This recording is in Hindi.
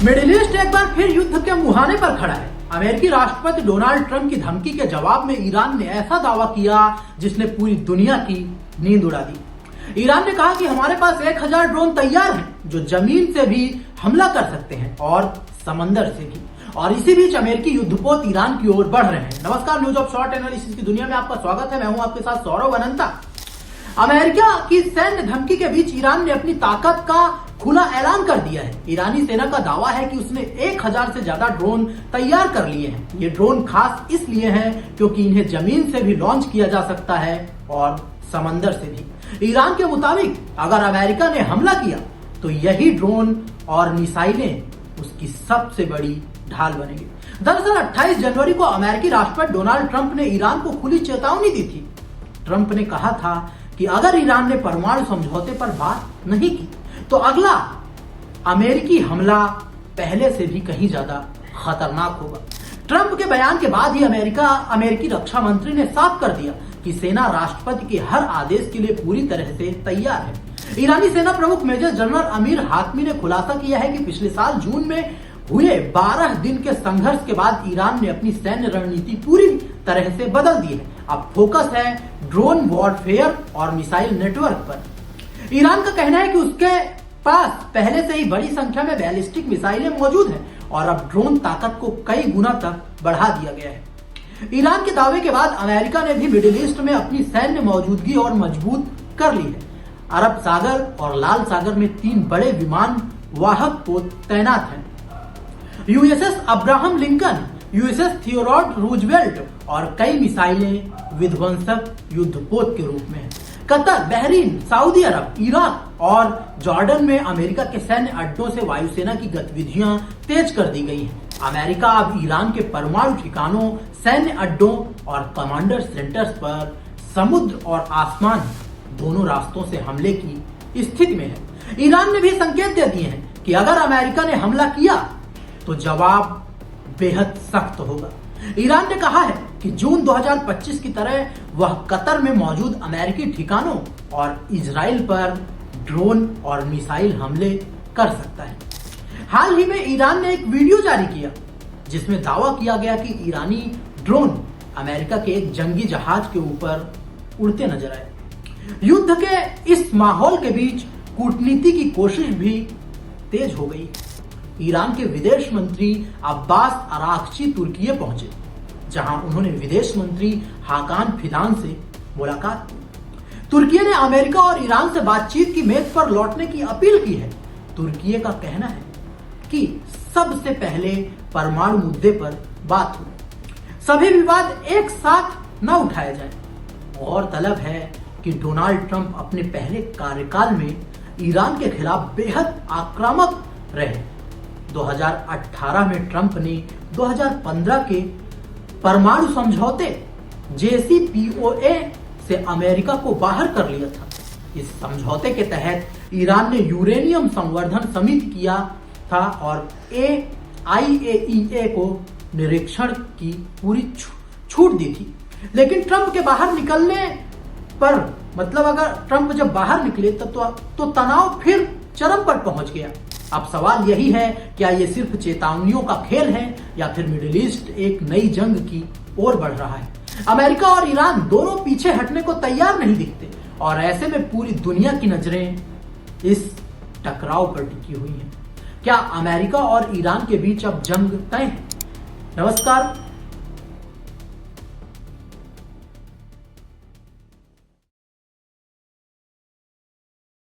मिडिल ईस्ट एक बार फिर युद्ध के मुहाने पर खड़ा है। अमेरिकी राष्ट्रपति डोनाल्ड ट्रंप की धमकी के जवाब में ईरान ने ऐसा दावा किया जिसने पूरी दुनिया की नींद उड़ा दी। ईरान ने कहा कि हमारे पास 1000 ड्रोन तैयार हैं जो जमीन से भी हमला कर सकते हैं और समंदर से भी। और इसी बीच अमेरिकी युद्धपोत ईरान की ओर बढ़ रहे हैं। नमस्कार, न्यूज ऑफ शॉर्ट एनालिसिस की दुनिया में आपका स्वागत है। मैं हूं आपके साथ सौरभ अनंता। अमेरिका की सैन्य धमकी के बीच ईरान ने अपनी ताकत का खुला ऐलान कर दिया है। ईरानी सेना का दावा है कि उसने 1000 से ज्यादा ड्रोन तैयार कर लिए हैं। ये ड्रोन खास इसलिए हैं क्योंकि इन्हें जमीन से भी लॉन्च किया जा सकता है और समंदर से भी। ईरान के मुताबिक अगर अमेरिका ने हमला किया तो यही ड्रोन और मिसाइलें उसकी सबसे बड़ी ढाल बनेगी। दरअसल 28 जनवरी को अमेरिकी राष्ट्रपति डोनाल्ड ट्रंप ने ईरान को खुली चेतावनी दी थी। ट्रंप ने कहा था कि अगर ईरान ने परमाणु समझौते पर बात नहीं की तो अगला अमेरिकी हमला पहले से भी कहीं ज्यादा खतरनाक होगा। ट्रंप के बयान के बाद ही अमेरिकी रक्षा मंत्री ने साफ कर दिया कि सेना राष्ट्रपति के हर आदेश के लिए पूरी तरह से तैयार है। ईरानी सेना प्रमुख मेजर जनरल अमीर हातमी ने खुलासा किया है कि पिछले साल जून में हुए 12 दिन के संघर्ष के बाद ईरान ने अपनी सैन्य रणनीति पूरी तरह से बदल दी है। अब फोकस है ड्रोन वॉरफेयर और मिसाइल नेटवर्क पर। ईरान का कहना है कि उसके पास पहले से ही बड़ी संख्या में बैलिस्टिक मिसाइलें मौजूद हैं और अब ड्रोन ताकत को कई गुना तक बढ़ा दिया गया है। ईरान के दावे के बाद अमेरिका ने भी मिडिल ईस्ट में अपनी सैन्य मौजूदगी और मजबूत कर ली है। अरब सागर और लाल सागर में 3 बड़े विमान वाहक पोत तैनात हैं। USS Abraham Lincoln, USS Theodore Roosevelt और कई मिसाइलें विध्वंसक युद्धपोत के रूप में हैं। कतर, बहरीन, सऊदी अरब, इराक और जॉर्डन में अमेरिका के सैन्य अड्डों से वायुसेना की गतिविधियां तेज कर दी गई हैं। अमेरिका अब ईरान के परमाणु ठिकानों, सैन्य अड्डों और कमांडर सेंटर्स पर समुद्र और आसमान दोनों रास्तों से हमले की स्थिति में है। ईरान ने भी संकेत दे दिए हैं कि अगर अमेरिका ने हमला किया तो जवाब बेहद सख्त होगा। ईरान ने कहा है कि जून 2025 की तरह वह कतर में मौजूद अमेरिकी ठिकानों और इजराइल पर ड्रोन और मिसाइल हमले कर सकता है। हाल ही में ईरान ने एक वीडियो जारी किया जिसमें दावा किया गया कि ईरानी ड्रोन अमेरिका के एक जंगी जहाज के ऊपर उड़ते नजर आए। युद्ध के इस माहौल के बीच कूटनीति की कोशिश भी तेज हो गई। ईरान के विदेश मंत्री अब्बास अरागची तुर्की पहुंचे, जहां उन्होंने विदेश मंत्री हाकान फिदान से मुलाकात की। तुर्की ने अमेरिका और ईरान से बातचीत की मेज पर लौटने की अपील की है। तुर्की का कहना है कि सबसे पहले परमाणु मुद्दे पर बात हो, सभी विवाद एक साथ न उठाए जाए। और तलब है कि डोनाल्ड ट्रंप अपने पहले कार्यकाल में ईरान के खिलाफ बेहद आक्रामक रहे। 2018 में ट्रंप ने 2015 के परमाणु समझौते JCPOA से अमेरिका को बाहर कर लिया था। इस समझौते के तहत ईरान ने यूरेनियम संवर्धन समिति किया था और IAEA को निरीक्षण की पूरी छूट दी थी। लेकिन ट्रंप के बाहर निकलने पर अगर ट्रंप जब बाहर निकले तो तनाव फिर चरम पर पहुंच गया। अब सवाल यही है, क्या ये सिर्फ चेतावनियों का खेल है या फिर मिडिल ईस्ट एक नई जंग की ओर बढ़ रहा है। अमेरिका और ईरान दोनों पीछे हटने को तैयार नहीं दिखते और ऐसे में पूरी दुनिया की नजरें इस टकराव पर टिकी हुई हैं। क्या अमेरिका और ईरान के बीच अब जंग तय है? नमस्कार।